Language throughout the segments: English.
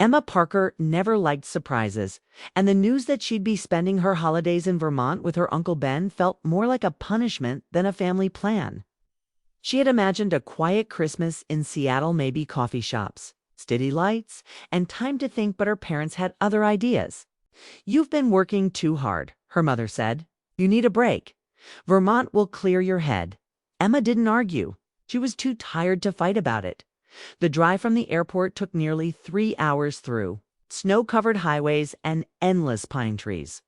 Emma Parker never liked surprises, and the news that she'd be spending her holidays in Vermont with her Uncle Ben felt more like a punishment than a family plan. She had imagined a quiet Christmas in Seattle, maybe coffee shops, steady lights, and time to think, but her parents had other ideas. "You've been working too hard," her mother said. "You need a break. Vermont will clear your head." Emma didn't argue. She was too tired to fight about it. The drive from the airport took nearly 3 hours through snow-covered highways and endless pine trees.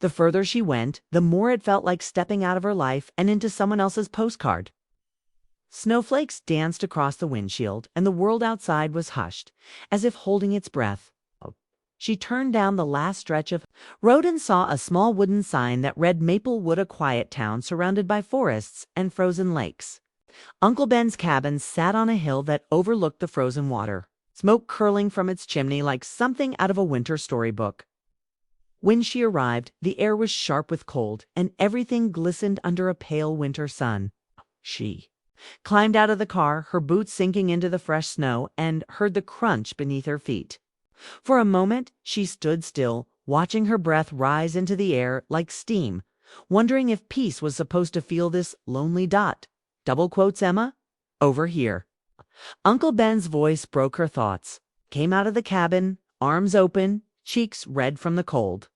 The further she went, the more it felt like stepping out of her life and into someone else's postcard. Snowflakes danced across the windshield, and the world outside was hushed, as if holding its breath. She turned down the last stretch of road and saw a small wooden sign that read Maplewood, a quiet town surrounded by forests and frozen lakes. Uncle Ben's cabin sat on a hill that overlooked the frozen water, smoke curling from its chimney like something out of a winter storybook. When she arrived, the air was sharp with cold, and everything glistened under a pale winter sun. She climbed out of the car, her boots sinking into the fresh snow, and heard the crunch beneath her feet. For a moment, she stood still, watching her breath rise into the air like steam, wondering if peace was supposed to feel this lonely dot. Double quotes Emma, over here. Uncle Ben's voice broke her thoughts. Came out of the cabin, arms open, cheeks red from the cold.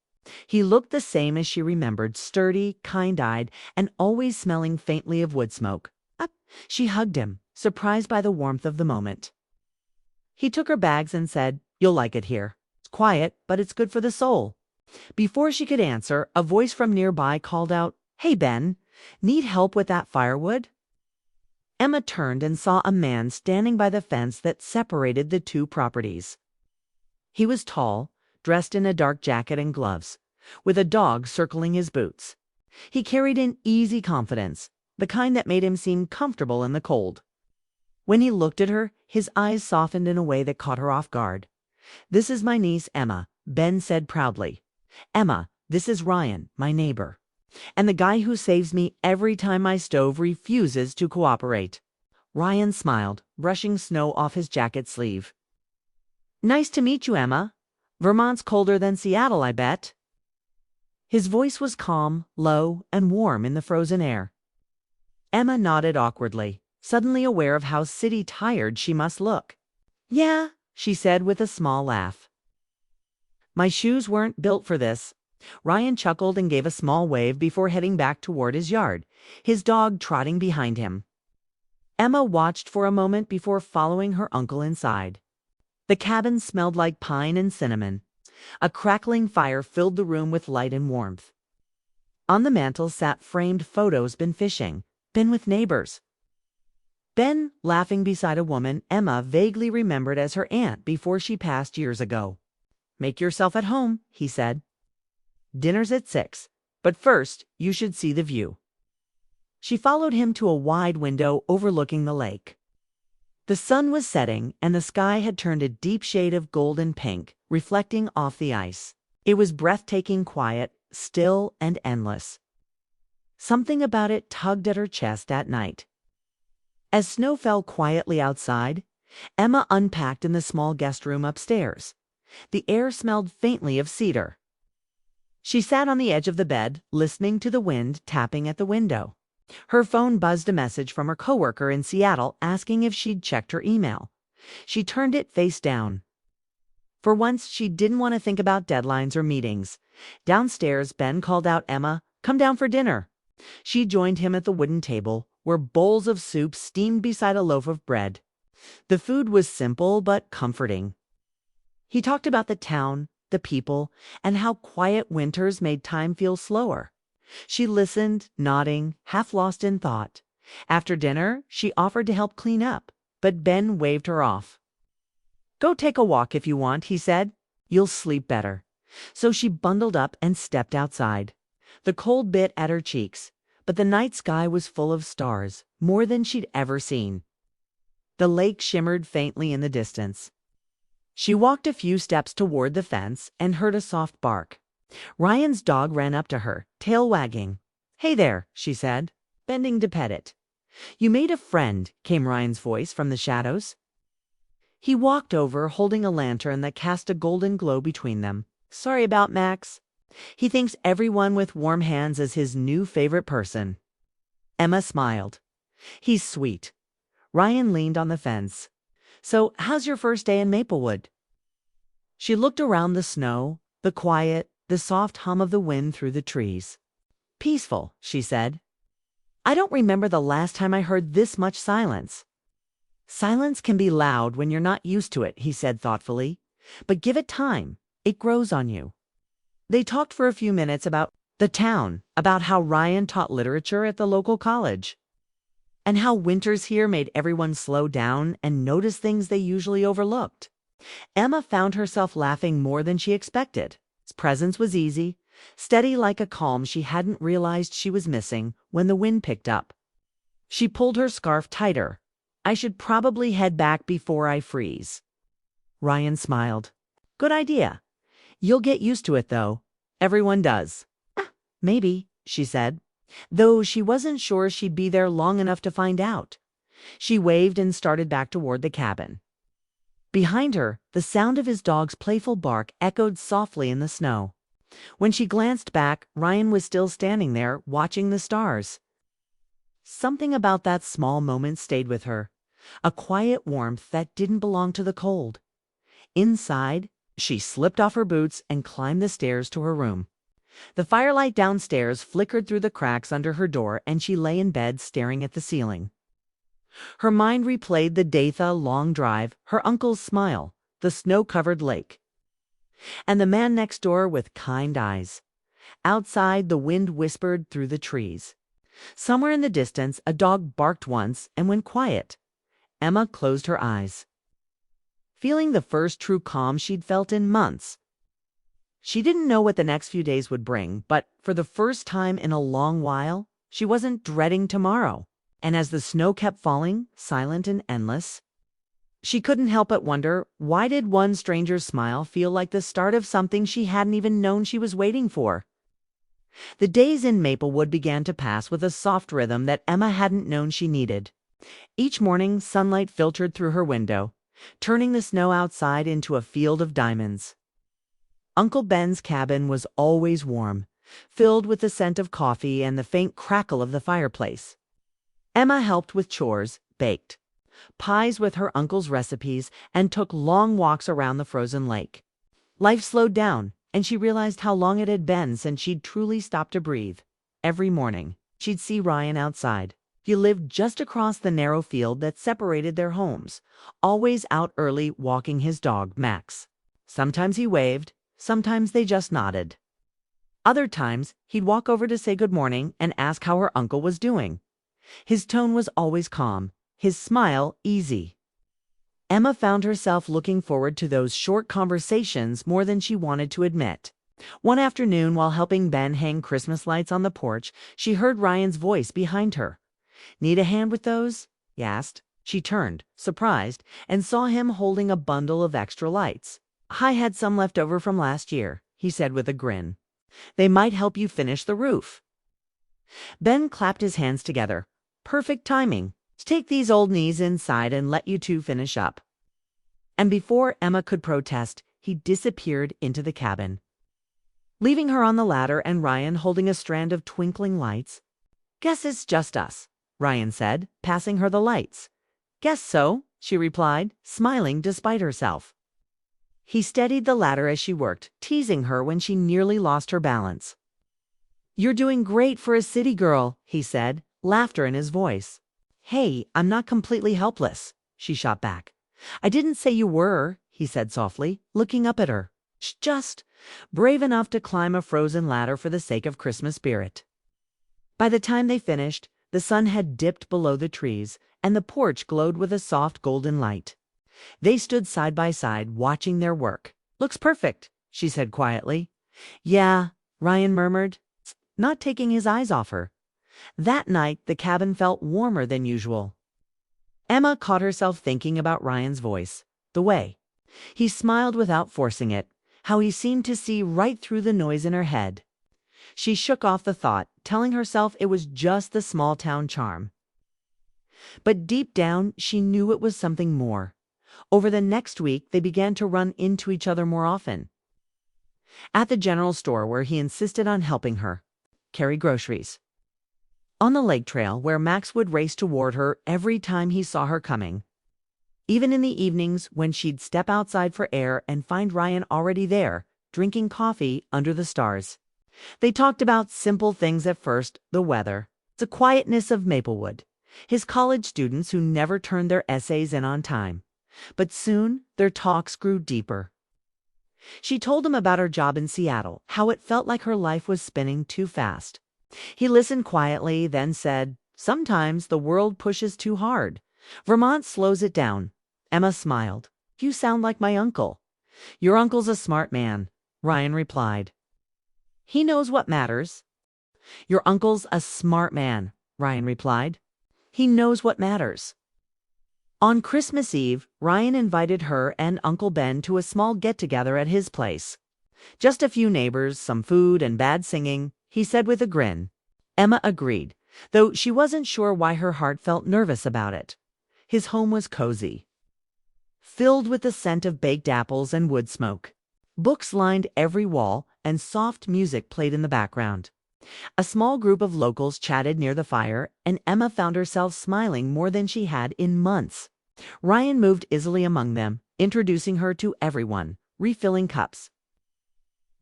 He looked the same as she remembered, sturdy, kind-eyed, and always smelling faintly of wood smoke. She hugged him, surprised by the warmth of the moment. He took her bags and said, "You'll like it here. It's quiet, but it's good for the soul." Before she could answer, a voice from nearby called out, "Hey, Ben, need help with that firewood?" Emma turned and saw a man standing by the fence that separated the two properties. He was tall, dressed in a dark jacket and gloves, with a dog circling his boots. He carried an easy confidence, the kind that made him seem comfortable in the cold. When he looked at her, his eyes softened in a way that caught her off guard. "This is my niece, Emma," Ben said proudly. "Emma, this is Ryan, my neighbor, and the guy who saves me every time my stove refuses to cooperate." Ryan smiled, brushing snow off his jacket sleeve. "Nice to meet you, Emma. Vermont's colder than Seattle, I bet." His voice was calm, low, and warm in the frozen air. Emma nodded awkwardly, suddenly aware of how city-tired she must look. "Yeah," she said with a small laugh. "My shoes weren't built for this." Ryan chuckled and gave a small wave before heading back toward his yard, his dog trotting behind him. Emma watched for a moment before following her uncle inside. The cabin smelled like pine and cinnamon. A crackling fire filled the room with light and warmth. On the mantel sat framed photos, been fishing, been with neighbors. Ben laughing beside a woman Emma vaguely remembered as her aunt before she passed years ago. "Make yourself at home," he said. "Dinner's at 6, but first you should see the view." She followed him to a wide window overlooking the lake. The sun was setting, and the sky had turned a deep shade of golden pink, reflecting off the ice. It was breathtaking quiet, still and endless. Something about it tugged at her chest at night. As snow fell quietly outside, Emma unpacked in the small guest room upstairs. The air smelled faintly of cedar. She sat on the edge of the bed, listening to the wind tapping at the window. Her phone buzzed a message from her coworker in Seattle asking if she'd checked her email. She turned it face down. For once, she didn't want to think about deadlines or meetings. Downstairs, Ben called out, "Emma, come down for dinner." She joined him at the wooden table, where bowls of soup steamed beside a loaf of bread. The food was simple but comforting. He talked about the town, the people, and how quiet winters made time feel slower. She listened, nodding, half lost in thought. After dinner, she offered to help clean up, but Ben waved her off. "Go take a walk if you want," he said. "You'll sleep better." So she bundled up and stepped outside. The cold bit at her cheeks, but the night sky was full of stars, more than she'd ever seen. The lake shimmered faintly in the distance. She walked a few steps toward the fence and heard a soft bark. Ryan's dog ran up to her, tail wagging. "Hey there," she said, bending to pet it. "You made a friend," came Ryan's voice from the shadows. He walked over, holding a lantern that cast a golden glow between them. Sorry about Max. He thinks everyone with warm hands is his new favorite person. Emma smiled. He's sweet. Ryan leaned on the fence. So, how's your first day in Maplewood? She looked around the snow, the quiet, the soft hum of the wind through the trees. Peaceful, she said. I don't remember the last time I heard this much silence. Silence can be loud when you're not used to it, he said thoughtfully. But give it time. It grows on you. They talked for a few minutes about the town, about how Ryan taught literature at the local college, and how winters here made everyone slow down and notice things they usually overlooked. Emma found herself laughing more than she expected. His presence was easy, steady like a calm she hadn't realized she was missing when the wind picked up. She pulled her scarf tighter. I should probably head back before I freeze. Ryan smiled. Good idea. You'll get used to it, though. Everyone does. Maybe, she said, though she wasn't sure she'd be there long enough to find out. She waved and started back toward the cabin. Behind her, the sound of his dog's playful bark echoed softly in the snow. When she glanced back, Ryan was still standing there, watching the stars. Something about that small moment stayed with her, a quiet warmth that didn't belong to the cold. Inside, she slipped off her boots and climbed the stairs to her room. The firelight downstairs flickered through the cracks under her door, and she lay in bed staring at the ceiling. Her mind replayed the Datha long drive, her uncle's smile, the snow-covered lake, and the man next door with kind eyes. Outside, the wind whispered through the trees. Somewhere in the distance, a dog barked once and went quiet. Emma closed her eyes, feeling the first true calm she'd felt in months. She didn't know what the next few days would bring, but for the first time in a long while, she wasn't dreading tomorrow. And as the snow kept falling, silent and endless, she couldn't help but wonder, why did one stranger's smile feel like the start of something she hadn't even known she was waiting for? The days in Maplewood began to pass with a soft rhythm that Emma hadn't known she needed. Each morning, sunlight filtered through her window, turning the snow outside into a field of diamonds. Uncle Ben's cabin was always warm, filled with the scent of coffee and the faint crackle of the fireplace. Emma helped with chores, baked pies with her uncle's recipes, and took long walks around the frozen lake. Life slowed down, and she realized how long it had been since she'd truly stopped to breathe. Every morning, she'd see Ryan outside. He lived just across the narrow field that separated their homes, always out early walking his dog, Max. Sometimes he waved, sometimes they just nodded. Other times, he'd walk over to say good morning and ask how her uncle was doing. His tone was always calm, his smile easy. Emma found herself looking forward to those short conversations more than she wanted to admit. One afternoon, while helping Ben hang Christmas lights on the porch, she heard Ryan's voice behind her. "Need a hand with those?" he asked. She turned, surprised, and saw him holding a bundle of extra lights. "I had some left over from last year," he said with a grin. "They might help you finish the roof." Ben clapped his hands together. "Perfect timing. Take these old knees inside and let you two finish up." And before Emma could protest, he disappeared into the cabin, leaving her on the ladder and Ryan holding a strand of twinkling lights. "Guess it's just us," Ryan said, passing her the lights. "Guess so," she replied, smiling despite herself. He steadied the ladder as she worked, teasing her when she nearly lost her balance. "You're doing great for a city girl," he said, laughter in his voice. "Hey, I'm not completely helpless," she shot back. "I didn't say you were," he said softly, looking up at her. "Just brave enough to climb a frozen ladder for the sake of Christmas spirit." By the time they finished, the sun had dipped below the trees, and the porch glowed with a soft golden light. They stood side by side, watching their work. "Looks perfect," she said quietly. "Yeah," Ryan murmured, not taking his eyes off her. That night, the cabin felt warmer than usual. Emma caught herself thinking about Ryan's voice, the way he smiled without forcing it, how he seemed to see right through the noise in her head. She shook off the thought, telling herself it was just the small-town charm. But deep down, she knew it was something more. Over the next week, they began to run into each other more often. At the general store where he insisted on helping her carry groceries. On the lake trail where Max would race toward her every time he saw her coming. Even in the evenings when she'd step outside for air and find Ryan already there, drinking coffee under the stars. They talked about simple things at first: the weather, the quietness of Maplewood, his college students who never turned their essays in on time. But soon their talks grew deeper. She told him about her job in Seattle, how it felt like her life was spinning too fast. He listened quietly, then said, "Sometimes the world pushes too hard. Vermont slows it down." Emma smiled. "You sound like my uncle." "Your uncle's a smart man," Ryan replied. "He knows what matters." "Your uncle's a smart man," Ryan replied. "He knows what matters." On Christmas Eve, Ryan invited her and Uncle Ben to a small get-together at his place. "Just a few neighbors, some food, and bad singing," he said with a grin. Emma agreed, though she wasn't sure why her heart felt nervous about it. His home was cozy, filled with the scent of baked apples and wood smoke. Books lined every wall, and soft music played in the background. A small group of locals chatted near the fire, and Emma found herself smiling more than she had in months. Ryan moved easily among them, introducing her to everyone, refilling cups,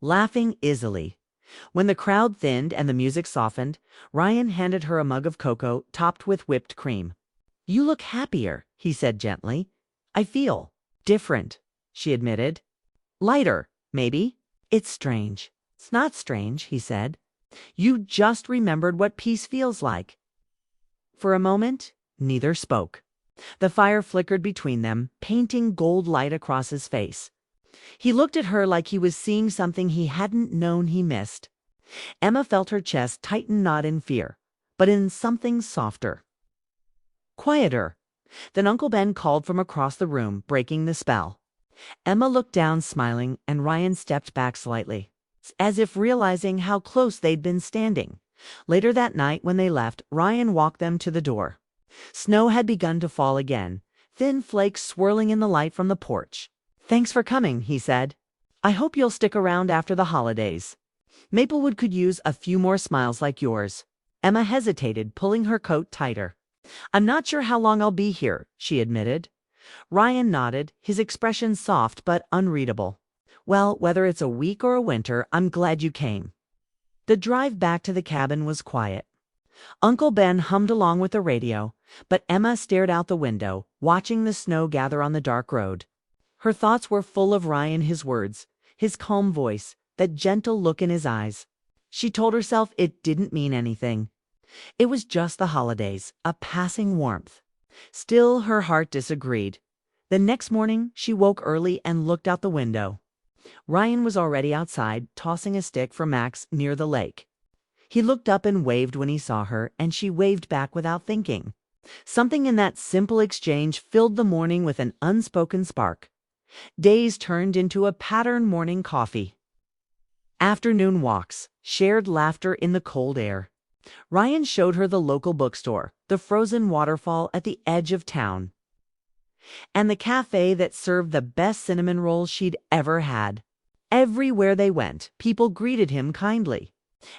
laughing easily. When the crowd thinned and the music softened, Ryan handed her a mug of cocoa topped with whipped cream. "You look happier," he said gently. "I feel different," she admitted. "Lighter, maybe." "It's strange." "It's not strange," he said. "You just remembered what peace feels like." For a moment, neither spoke. The fire flickered between them, painting gold light across his face. He looked at her like he was seeing something he hadn't known he missed. Emma felt her chest tighten, not in fear, but in something softer, quieter. Then Uncle Ben called from across the room, breaking the spell. Emma looked down, smiling, and Ryan stepped back slightly, as if realizing how close they'd been standing. Later that night, when they left, Ryan walked them to the door. Snow had begun to fall again, thin flakes swirling in the light from the porch. "Thanks for coming," he said. "I hope you'll stick around after the holidays. Maplewood could use a few more smiles like yours." Emma hesitated, pulling her coat tighter. "I'm not sure how long I'll be here," she admitted. Ryan nodded, his expression soft but unreadable. "Well, whether it's a week or a winter, I'm glad you came." The drive back to the cabin was quiet. Uncle Ben hummed along with the radio, but Emma stared out the window, watching the snow gather on the dark road. Her thoughts were full of Ryan, his words, his calm voice, that gentle look in his eyes. She told herself it didn't mean anything. It was just the holidays, a passing warmth. Still, her heart disagreed. The next morning, she woke early and looked out the window. Ryan was already outside, tossing a stick for Max near the lake. He looked up and waved when he saw her, and she waved back without thinking. Something in that simple exchange filled the morning with an unspoken spark. Days turned into a patterned morning coffee. Afternoon walks, shared laughter in the cold air. Ryan showed her the local bookstore, the frozen waterfall at the edge of town, and the cafe that served the best cinnamon rolls she'd ever had. Everywhere they went, people greeted him kindly.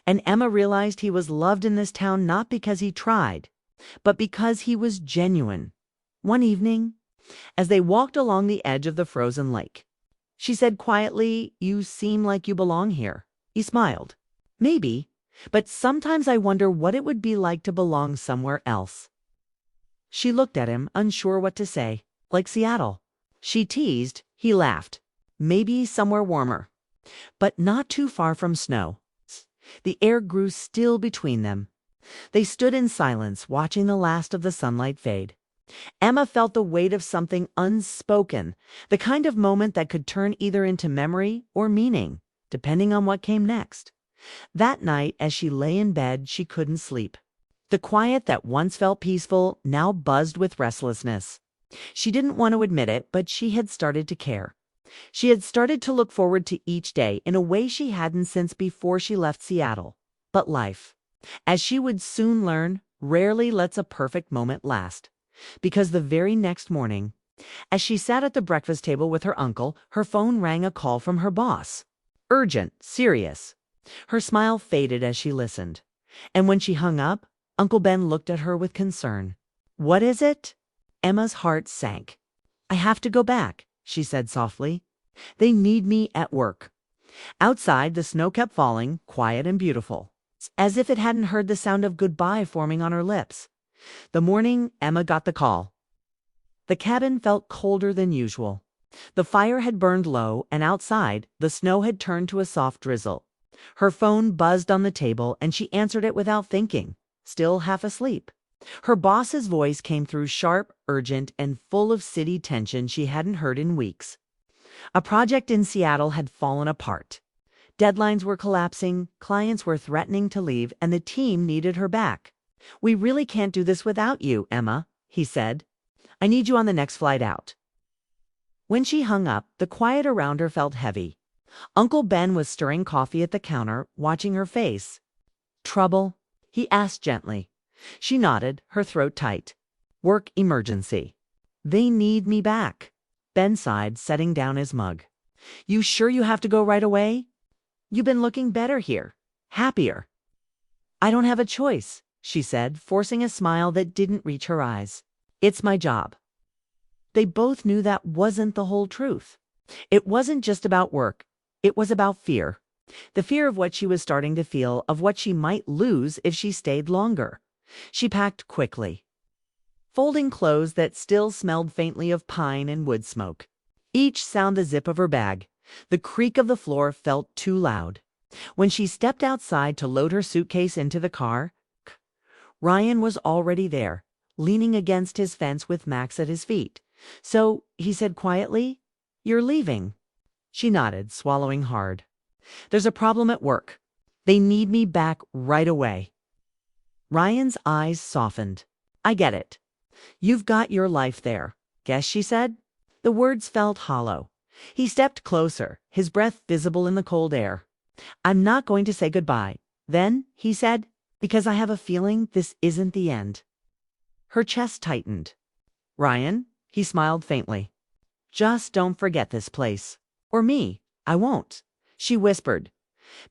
And Emma realized he was loved in this town not because he tried, but because he was genuine. One evening, as they walked along the edge of the frozen lake, she said quietly, "You seem like you belong here." He smiled. "Maybe, but sometimes I wonder what it would be like to belong somewhere else." She looked at him, unsure what to say. "Like Seattle." She teased. He laughed. "Maybe somewhere warmer, but not too far from snow." The air grew still between them. They stood in silence, watching the last of the sunlight fade. Emma felt the weight of something unspoken, the kind of moment that could turn either into memory or meaning, depending on what came next. That night, as she lay in bed, she couldn't sleep. The quiet that once felt peaceful now buzzed with restlessness. She didn't want to admit it, but she had started to care. She had started to look forward to each day in a way she hadn't since before she left Seattle. But life, as she would soon learn, rarely lets a perfect moment last. Because the very next morning, As she sat at the breakfast table with her uncle, her phone rang a call from her boss. Urgent, serious. Her smile faded as she listened. And when she hung up, Uncle Ben looked at her with concern. "What is it?" Emma's heart sank. "I have to go back," she said softly. "They need me at work." Outside, the snow kept falling, quiet and beautiful, as if it hadn't heard the sound of goodbye forming on her lips. The morning Emma got the call. The cabin felt colder than usual. The fire had burned low, and outside, the snow had turned to a soft drizzle. Her phone buzzed on the table, and she answered it without thinking, still half asleep. Her boss's voice came through sharp, urgent, and full of city tension she hadn't heard in weeks. A project in Seattle had fallen apart. Deadlines were collapsing, clients were threatening to leave, and the team needed her back. "We really can't do this without you, Emma," he said. "I need you on the next flight out." When she hung up, the quiet around her felt heavy. Uncle Ben was stirring coffee at the counter, watching her face. "Trouble?" he asked gently. She nodded, her throat tight. "Work emergency." "They need me back." Ben sighed, setting down his mug. "You sure you have to go right away? You've been looking better here. Happier." "I don't have a choice," she said, forcing a smile that didn't reach her eyes. "It's my job." They both knew that wasn't the whole truth. It wasn't just about work. It was about fear. The fear of what she was starting to feel, of what she might lose if she stayed longer. She packed quickly, folding clothes that still smelled faintly of pine and wood smoke. Each sound the zip of her bag. The creak of the floor felt too loud. When she stepped outside to load her suitcase into the car, Ryan was already there, leaning against his fence with Max at his feet. "So," he said quietly, "you're leaving?" She nodded, swallowing hard. "There's a problem at work. They need me back right away." Ryan's eyes softened. "I get it. You've got your life there, guess," she said. The words felt hollow. He stepped closer, his breath visible in the cold air. "I'm not going to say goodbye. Then," he said, "because I have a feeling this isn't the end." Her chest tightened. "Ryan," he smiled faintly, "just don't forget this place. Or me. I won't," she whispered.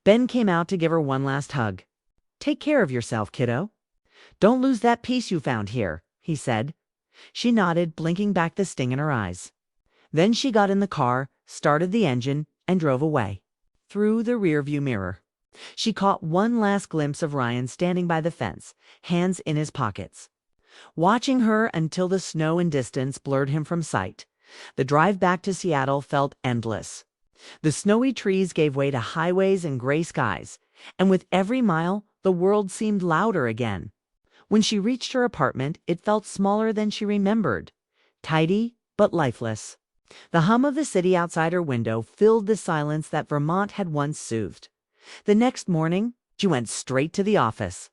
Ben came out to give her one last hug. "Take care of yourself, kiddo. Don't lose that peace you found here," he said. She nodded, blinking back the sting in her eyes. Then she got in the car, started the engine, and drove away. Through the rearview mirror, she caught one last glimpse of Ryan standing by the fence, hands in his pockets, watching her until the snow and distance blurred him from sight. The drive back to Seattle felt endless. The snowy trees gave way to highways and gray skies, and with every mile, the world seemed louder again. When she reached her apartment, it felt smaller than she remembered, tidy but lifeless. The hum of the city outside her window filled the silence that Vermont had once soothed. The next morning, she went straight to the office.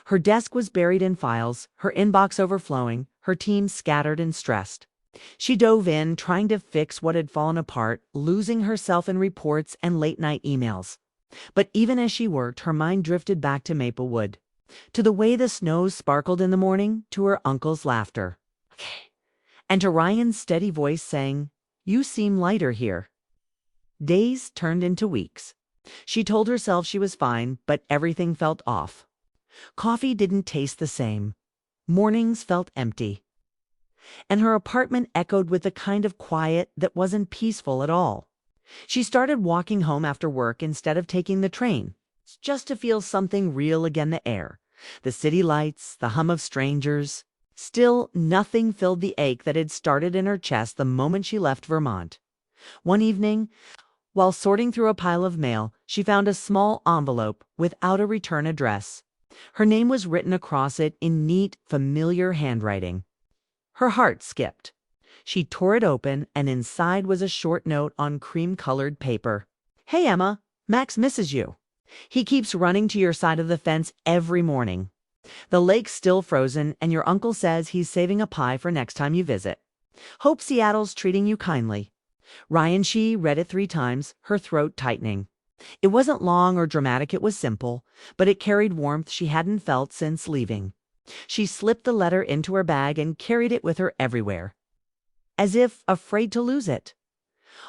Her desk was buried in files, her inbox overflowing, her team scattered and stressed. She dove in, trying to fix what had fallen apart, losing herself in reports and late-night emails. But even as she worked, her mind drifted back to Maplewood, to the way the snow sparkled in the morning, to her uncle's laughter, and to Ryan's steady voice saying, "You seem lighter here." Days turned into weeks. She told herself she was fine, but everything felt off. Coffee didn't taste the same. Mornings felt empty. And her apartment echoed with the kind of quiet that wasn't peaceful at all. She started walking home after work instead of taking the train, just to feel something real again, the air, the city lights, the hum of strangers. Still, nothing filled the ache that had started in her chest the moment she left Vermont. One evening, while sorting through a pile of mail, she found a small envelope without a return address. Her name was written across it in neat, familiar handwriting. Her heart skipped. She tore it open, and inside was a short note on cream-colored paper. "Hey, Emma, Max misses you. He keeps running to your side of the fence every morning. The lake's still frozen, and your uncle says he's saving a pie for next time you visit. Hope Seattle's treating you kindly." Ryan, she read it 3 times, her throat tightening. It wasn't long or dramatic, it was simple, but it carried warmth she hadn't felt since leaving. She slipped the letter into her bag and carried it with her everywhere. as if afraid to lose it.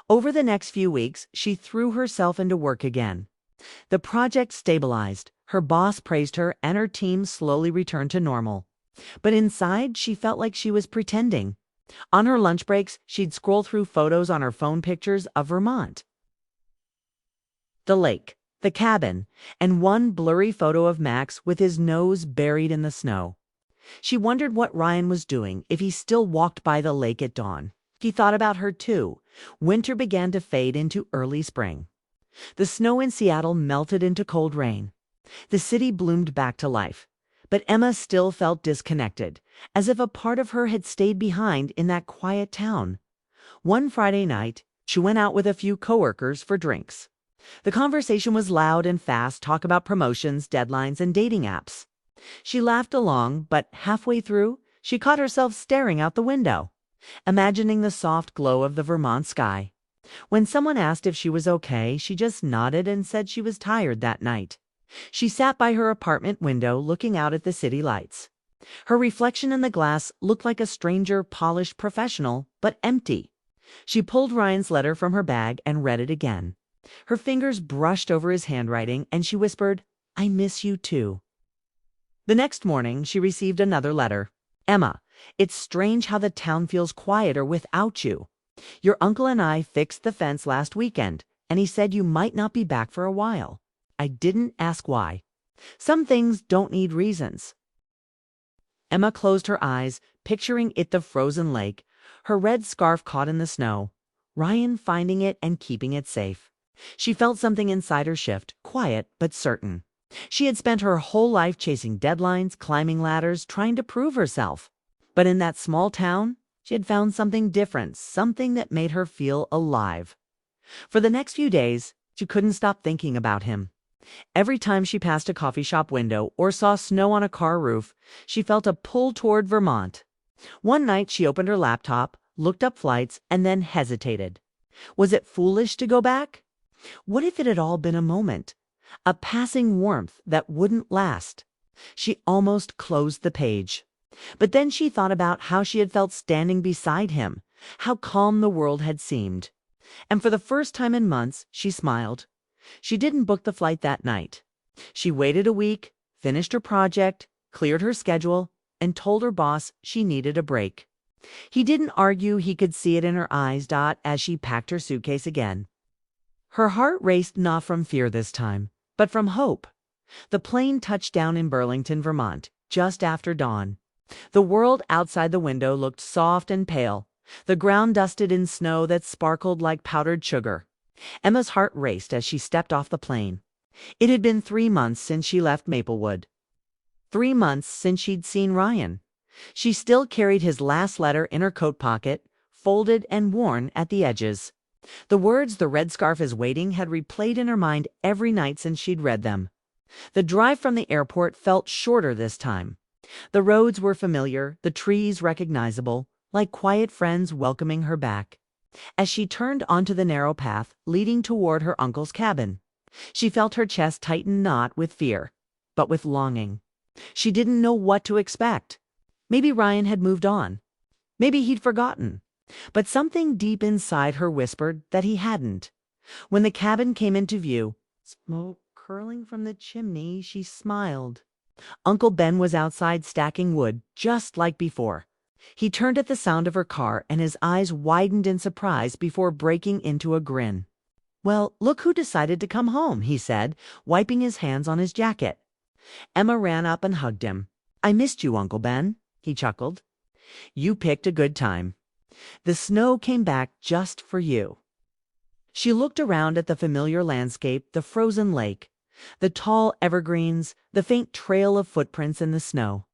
Over the next few weeks, she threw herself into work again. The project stabilized, her boss praised her, and her team slowly returned to normal. But inside, she felt like she was pretending. On her lunch breaks, she'd scroll through photos on her phone pictures of Vermont. The lake, the cabin, and one blurry photo of Max with his nose buried in the snow. She wondered what Ryan was doing if he still walked by the lake at dawn. He thought about her too. Winter began to fade into early spring. The snow in Seattle melted into cold rain. The city bloomed back to life. But Emma still felt disconnected, as if a part of her had stayed behind in that quiet town. One Friday night, she went out with a few coworkers for drinks. The conversation was loud and fast, talk about promotions, deadlines, and dating apps. She laughed along, but halfway through, she caught herself staring out the window, imagining the soft glow of the Vermont sky. When someone asked if she was okay, she just nodded and said she was tired that night. She sat by her apartment window looking out at the city lights. Her reflection in the glass looked like a stranger, polished professional, but empty. She pulled Ryan's letter from her bag and read it again. Her fingers brushed over his handwriting, and she whispered, "I miss you too." The next morning, she received another letter. "Emma, it's strange how the town feels quieter without you. Your uncle and I fixed the fence last weekend, and he said you might not be back for a while. I didn't ask why. Some things don't need reasons." Emma closed her eyes, picturing it the frozen lake, her red scarf caught in the snow, Ryan finding it and keeping it safe. She felt something inside her shift, quiet but certain. She had spent her whole life chasing deadlines, climbing ladders, trying to prove herself. But in that small town, she had found something different, something that made her feel alive. For the next few days, she couldn't stop thinking about him. Every time she passed a coffee shop window or saw snow on a car roof, she felt a pull toward Vermont. One night she opened her laptop, looked up flights, and then hesitated. Was it foolish to go back? What if it had all been a moment? A passing warmth that wouldn't last? She almost closed the page. But then she thought about how she had felt standing beside him, how calm the world had seemed. And for the first time in months, she smiled. She didn't book the flight that night. She waited a week, finished her project, cleared her schedule, and told her boss she needed a break. He didn't argue, he could see it in her eyes, as she packed her suitcase again. Her heart raced not from fear this time, but from hope. The plane touched down in Burlington, Vermont, just after dawn. The world outside the window looked soft and pale, the ground dusted in snow that sparkled like powdered sugar. Emma's heart raced as she stepped off the plane. It had been 3 months since she left Maplewood. 3 months since she'd seen Ryan. She still carried his last letter in her coat pocket, folded and worn at the edges. The words "the red scarf is waiting" had replayed in her mind every night since she'd read them. The drive from the airport felt shorter this time. The roads were familiar, the trees recognizable, like quiet friends welcoming her back. As she turned onto the narrow path leading toward her uncle's cabin, she felt her chest tighten not with fear, but with longing. She didn't know what to expect. Maybe Ryan had moved on. Maybe he'd forgotten. But something deep inside her whispered that he hadn't. When the cabin came into view, smoke curling from the chimney, she smiled. Uncle Ben was outside stacking wood, just like before. He turned at the sound of her car, and his eyes widened in surprise before breaking into a grin. "Well, look who decided to come home," he said, wiping his hands on his jacket. Emma ran up and hugged him. "I missed you, Uncle Ben," he chuckled. "You picked a good time. The snow came back just for you." She looked around at the familiar landscape, the frozen lake, the tall evergreens, the faint trail of footprints in the snow.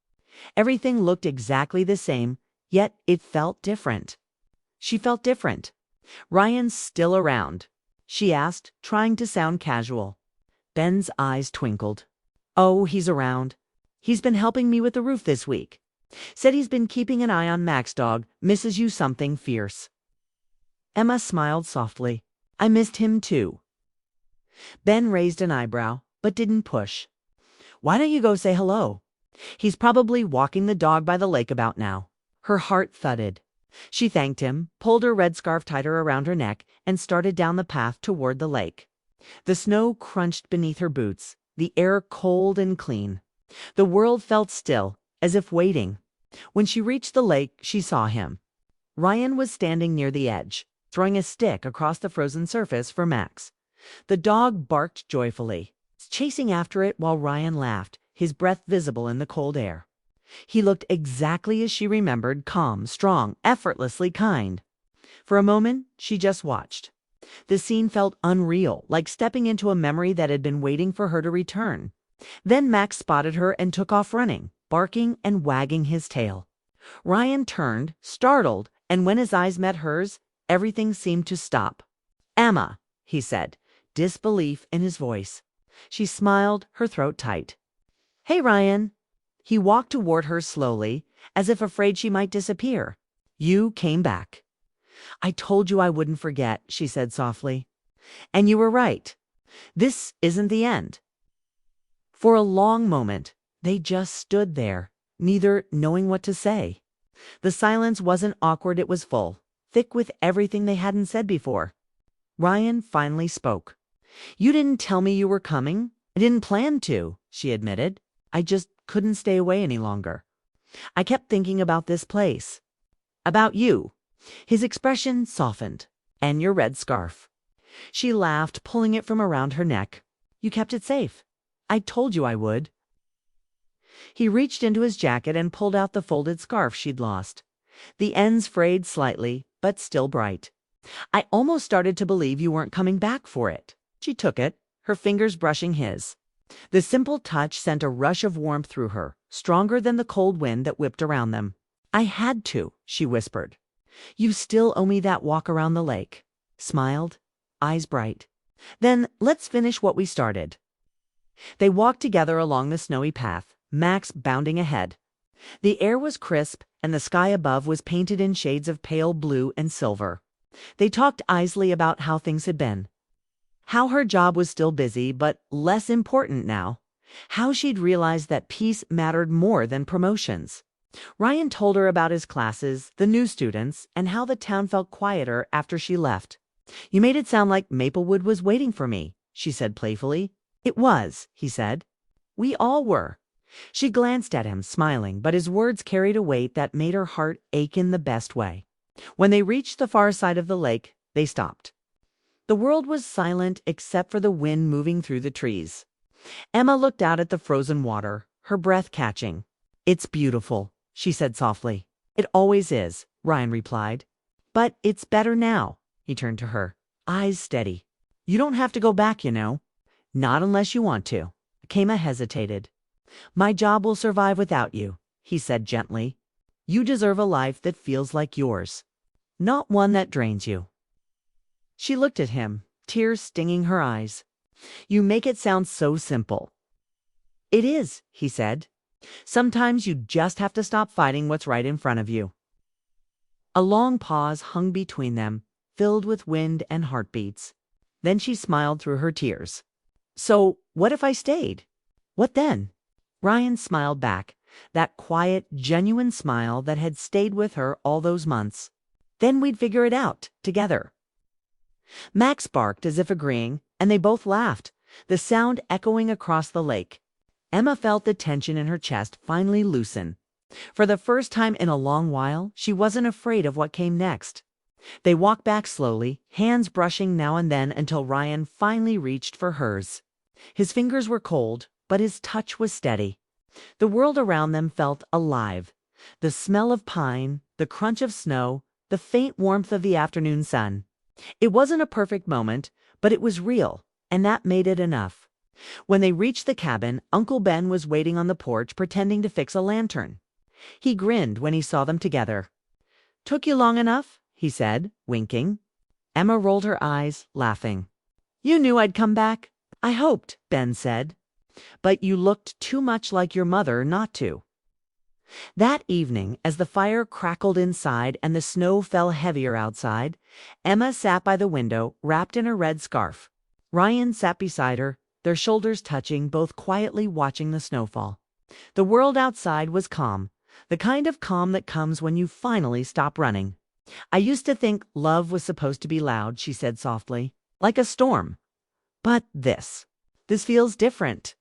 Everything looked exactly the same, yet it felt different. She felt different. "Ryan's still around?" she asked, trying to sound casual. Ben's eyes twinkled. "Oh, he's around. He's been helping me with the roof this week. Said he's been keeping an eye on Mac's dog, misses you something fierce." Emma smiled softly. "I missed him too." Ben raised an eyebrow, but didn't push. "Why don't you go say hello? He's probably walking the dog by the lake about now." Her heart thudded. She thanked him, pulled her red scarf tighter around her neck, and started down the path toward the lake. The snow crunched beneath her boots, the air cold and clean. The world felt still, as if waiting. When she reached the lake, she saw him. Ryan was standing near the edge, throwing a stick across the frozen surface for Max. The dog barked joyfully, chasing after it while Ryan laughed, his breath visible in the cold air. He looked exactly as she remembered, calm, strong, effortlessly kind. For a moment, she just watched. The scene felt unreal, like stepping into a memory that had been waiting for her to return. Then Max spotted her and took off running, barking and wagging his tail. Ryan turned, startled, and when his eyes met hers, everything seemed to stop. "Emma," he said, disbelief in his voice. She smiled, her throat tight. "Hey, Ryan." He walked toward her slowly, as if afraid she might disappear. "You came back." "I told you I wouldn't forget," she said softly. "And you were right. This isn't the end." For a long moment, they just stood there, neither knowing what to say. The silence wasn't awkward, it was full, thick with everything they hadn't said before. Ryan finally spoke. "You didn't tell me you were coming. I didn't plan to," she admitted. "I just couldn't stay away any longer. I kept thinking about this place. About you." His expression softened. "And your red scarf." She laughed, pulling it from around her neck. "You kept it safe. I told you I would." He reached into his jacket and pulled out the folded scarf she'd lost. The ends frayed slightly, but still bright. "I almost started to believe you weren't coming back for it." She took it, her fingers brushing his. The simple touch sent a rush of warmth through her, stronger than the cold wind that whipped around them. "I had to," she whispered. "You still owe me that walk around the lake." Smiled, eyes bright. "Then let's finish what we started." They walked together along the snowy path, Max bounding ahead. The air was crisp, and the sky above was painted in shades of pale blue and silver. They talked easily about how things had been. How her job was still busy, but less important now. How she'd realized that peace mattered more than promotions. Ryan told her about his classes, the new students, and how the town felt quieter after she left. "You made it sound like Maplewood was waiting for me," she said playfully. "It was," he said. "We all were." She glanced at him, smiling, but his words carried a weight that made her heart ache in the best way. When they reached the far side of the lake, they stopped. The world was silent except for the wind moving through the trees. Emma looked out at the frozen water, her breath catching. "It's beautiful," she said softly. "It always is," Ryan replied. "But it's better now." He turned to her, eyes steady. "You don't have to go back, you know." "Not unless you want to." Kema hesitated. "My job will survive without you," he said gently. "You deserve a life that feels like yours, not one that drains you." She looked at him, tears stinging her eyes. "You make it sound so simple." "It is," he said. "Sometimes you just have to stop fighting what's right in front of you." A long pause hung between them, filled with wind and heartbeats. Then she smiled through her tears. "So, what if I stayed? What then?" Ryan smiled back, that quiet, genuine smile that had stayed with her all those months. "Then we'd figure it out, together." Max barked as if agreeing, and they both laughed, the sound echoing across the lake. Emma felt the tension in her chest finally loosen. For the first time in a long while, she wasn't afraid of what came next. They walked back slowly, hands brushing now and then until Ryan finally reached for hers. His fingers were cold, but his touch was steady. The world around them felt alive. The smell of pine, the crunch of snow, the faint warmth of the afternoon sun. It wasn't a perfect moment, but it was real, and that made it enough. When they reached the cabin, Uncle Ben was waiting on the porch pretending to fix a lantern. He grinned when he saw them together. "Took you long enough?" he said, winking. Emma rolled her eyes, laughing. "You knew I'd come back." "I hoped," Ben said. "But you looked too much like your mother not to." That evening, as the fire crackled inside and the snow fell heavier outside, Emma sat by the window, wrapped in her red scarf. Ryan sat beside her, their shoulders touching, both quietly watching the snowfall. The world outside was calm, The kind of calm that comes when you finally stop running. I used to think love was supposed to be loud, she said softly, like a storm. But this feels different.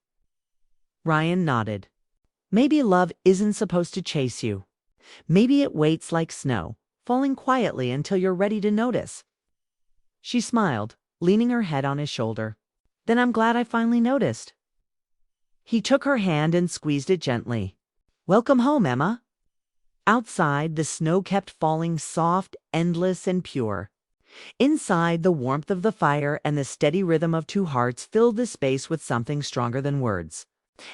Ryan nodded. Maybe love isn't supposed to chase you. Maybe it waits like snow, falling quietly until you're ready to notice. She smiled, leaning her head on his shoulder. Then I'm glad I finally noticed. He took her hand and squeezed it gently. Welcome home, Emma. Outside, the snow kept falling soft, endless, and pure. Inside, the warmth of the fire and the steady rhythm of two hearts filled the space with something stronger than words.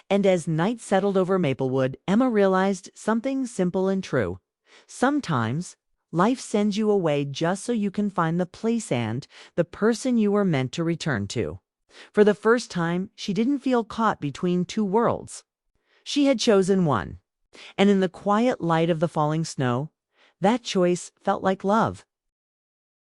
And as night settled over Maplewood, Emma realized something simple and true. Sometimes, life sends you away just so you can find the place and the person you were meant to return to. For the first time, she didn't feel caught between two worlds. She had chosen one. And in the quiet light of the falling snow, that choice felt like love.